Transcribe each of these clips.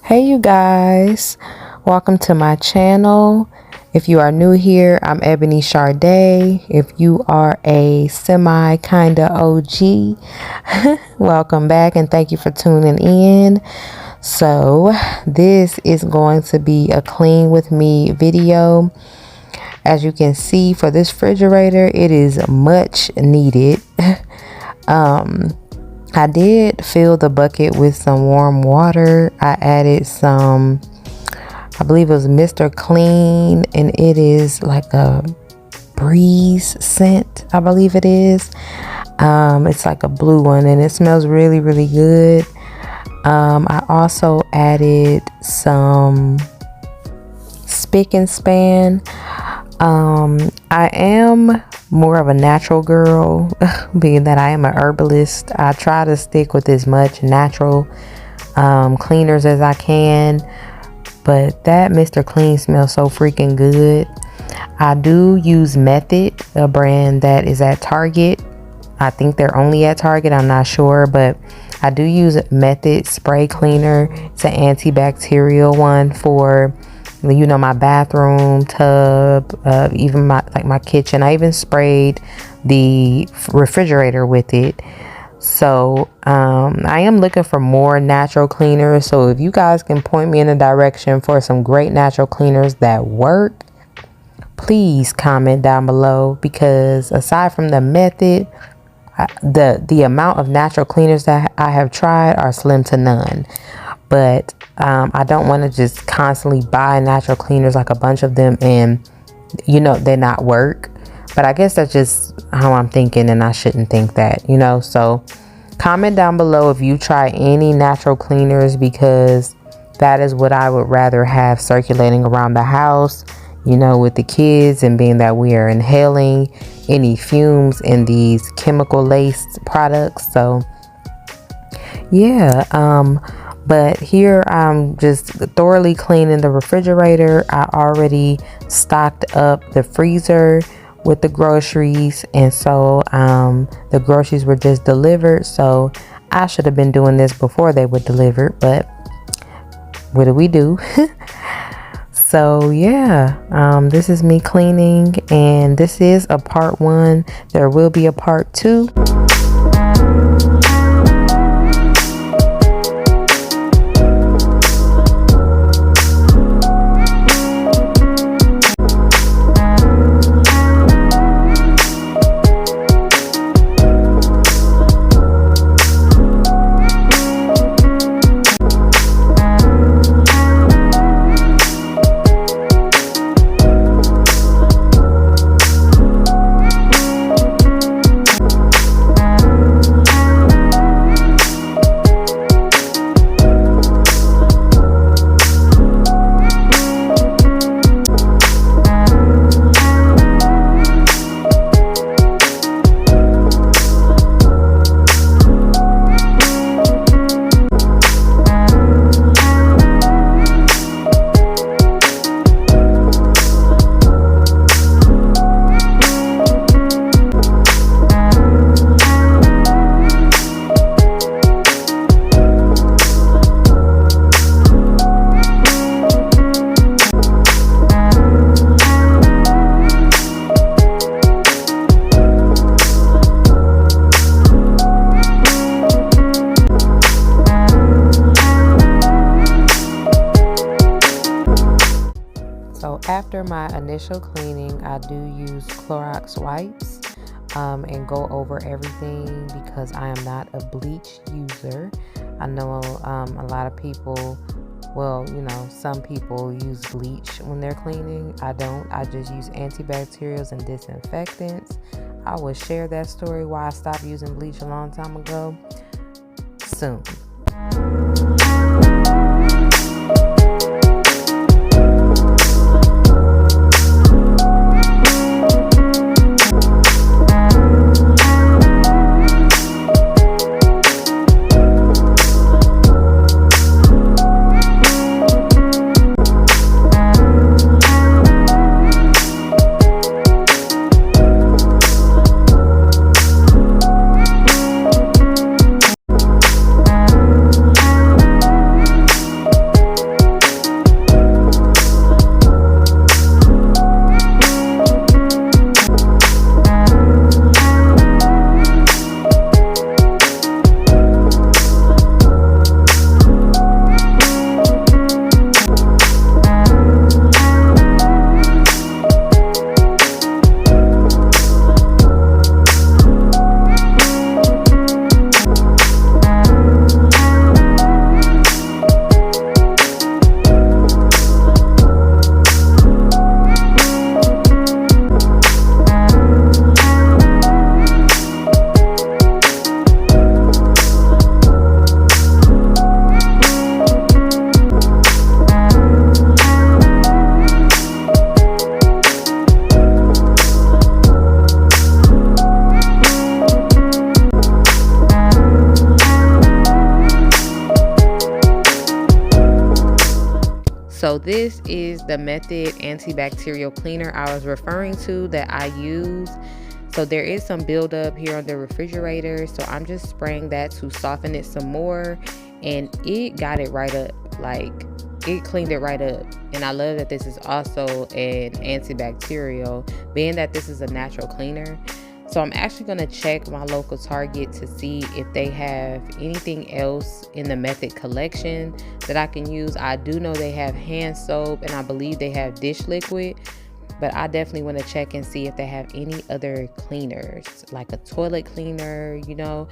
Hey you guys, welcome to my channel. If you are new here, I'm Ebony Sharday. If you are a semi kinda OG, welcome back and thank you for tuning in. So this is going to be a clean with me video. As you can see, for this refrigerator, it is much needed. I did fill the bucket with some warm water. I added some, I believe it was Mr. Clean, and it is like a breeze scent, I believe it is. It's like a blue one and it smells really, really good. I also added some Spick and Span. I am more of a natural girl, being that I am an herbalist. I try to stick with as much natural cleaners as I can, but that Mr. Clean smells so freaking good. I do use Method, a brand that is at Target. I think they're only at Target, I'm not sure, but I do use Method spray cleaner. It's an antibacterial one for, you know, my bathroom, tub, even my kitchen. I even sprayed the refrigerator with it. So I am looking for more natural cleaners. So if you guys can point me in a direction for some great natural cleaners that work, please comment down below, because aside from the Method, the amount of natural cleaners that I have tried are slim to none. But I don't want to just constantly buy natural cleaners, like a bunch of them, and you know, they not work. But I guess that's just how I'm thinking, and I shouldn't think that, you know. So comment down below if you try any natural cleaners, because that is what I would rather have circulating around the house, you know, with the kids, and being that we are inhaling any fumes in these chemical laced products. So yeah, but here I'm just thoroughly cleaning the refrigerator. I already stocked up the freezer with the groceries, and so the groceries were just delivered. So I should have been doing this before they were delivered, but what do? So yeah, this is me cleaning, and this is a part 1. There will be a part 2. So after my initial cleaning, I do use Clorox wipes and go over everything, because I am not a bleach user. I know a lot of people, well, you know, some people use bleach when they're cleaning. I don't. I just use antibacterials and disinfectants. I will share that story why I stopped using bleach a long time ago soon. So this is the Method antibacterial cleaner I was referring to that I use. So there is some buildup here on the refrigerator, so I'm just spraying that to soften it some more, and it got it right up. Like, it cleaned it right up. And I love that this is also an antibacterial, being that this is a natural cleaner. So I'm actually going to check my local Target to see if they have anything else in the Method collection that I can use. I do know they have hand soap, and I believe they have dish liquid, but I definitely want to check and see if they have any other cleaners, like a toilet cleaner, you know.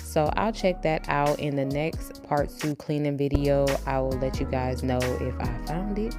So I'll check that out in the next part 2 cleaning video. I will let you guys know if I found it.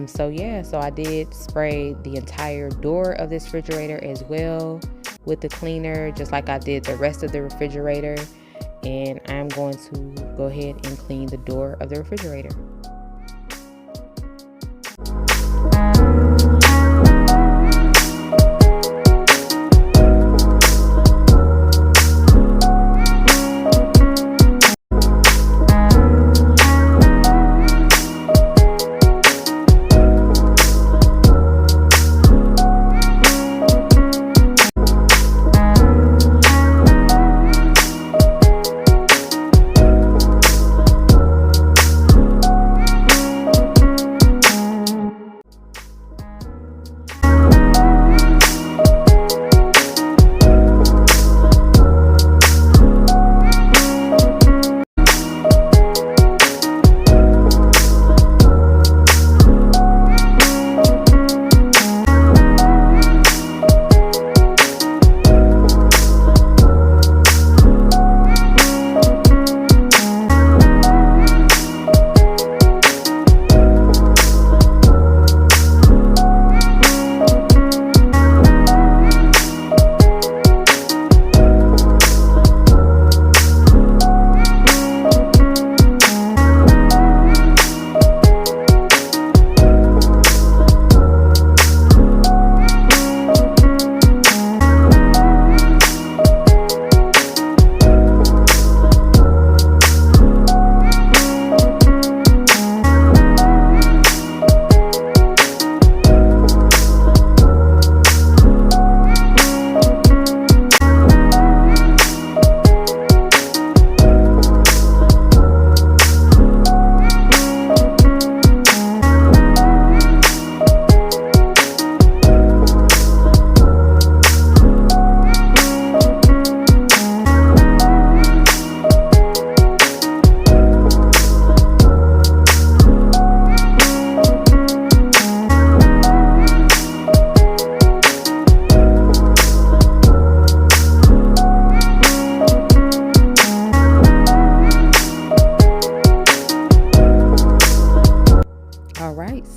So yeah, so I did spray the entire door of this refrigerator as well with the cleaner, just like I did the rest of the refrigerator. And I'm going to go ahead and clean the door of the refrigerator.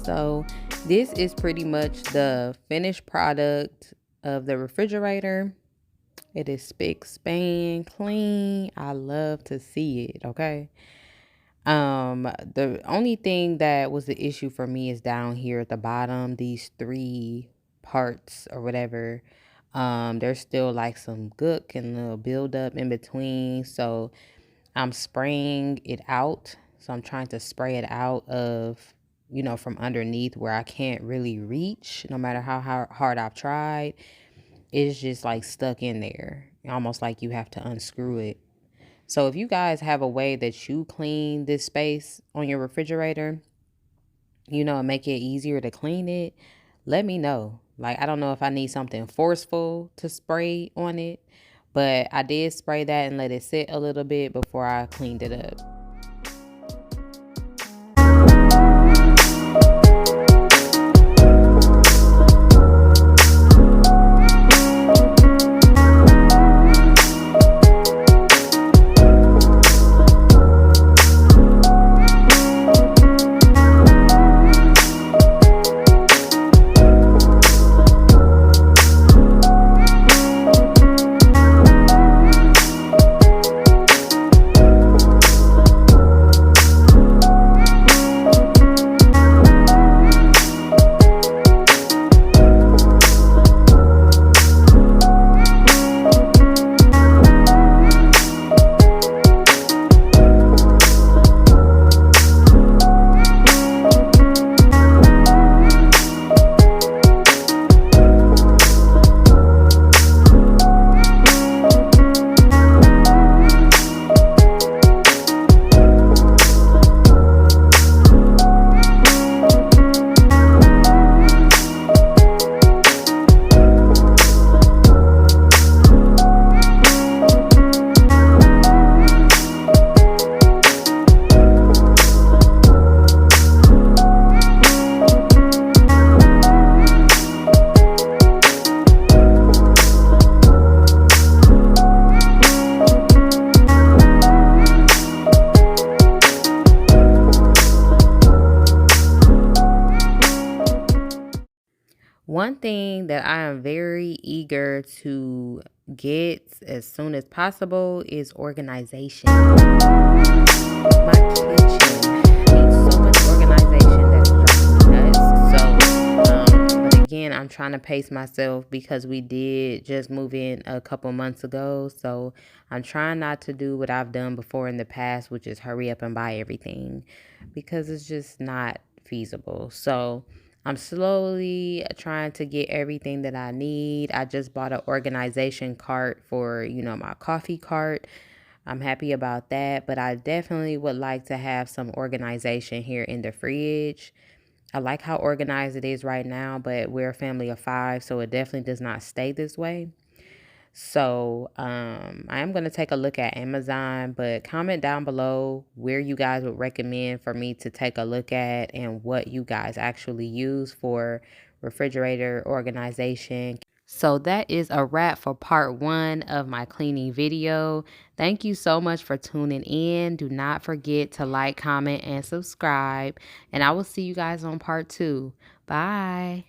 So this is pretty much the finished product of the refrigerator. It is spick span clean. I love to see it. Okay. The only thing that was the issue for me is down here at the bottom, these 3 parts or whatever. There's still like some gook and little buildup in between. So I'm spraying it out. So I'm trying to spray it out of, you know, from underneath where I can't really reach, no matter how hard I've tried. It's just like stuck in there, almost like you have to unscrew it. So if you guys have a way that you clean this space on your refrigerator, you know, and make it easier to clean it, let me know. Like, I don't know if I need something forceful to spray on it, but I did spray that and let it sit a little bit before I cleaned it up. One thing that I am very eager to get as soon as possible is organization. My kitchen needs so much organization that it's driving me nuts. But again, I'm trying to pace myself because we did just move in a couple months ago. So I'm trying not to do what I've done before in the past, which is hurry up and buy everything because it's just not feasible. So I'm slowly trying to get everything that I need. I just bought an organization cart for, my coffee cart. I'm happy about that, but I definitely would like to have some organization here in the fridge. I like how organized it is right now, but we're a family of 5, so it definitely does not stay this way. So I am going to take a look at Amazon, but comment down below where you guys would recommend for me to take a look at and what you guys actually use for refrigerator organization. So that is a wrap for part 1 of my cleaning video. Thank you so much for tuning in. Do not forget to like, comment, and subscribe. And I will see you guys on part 2. Bye.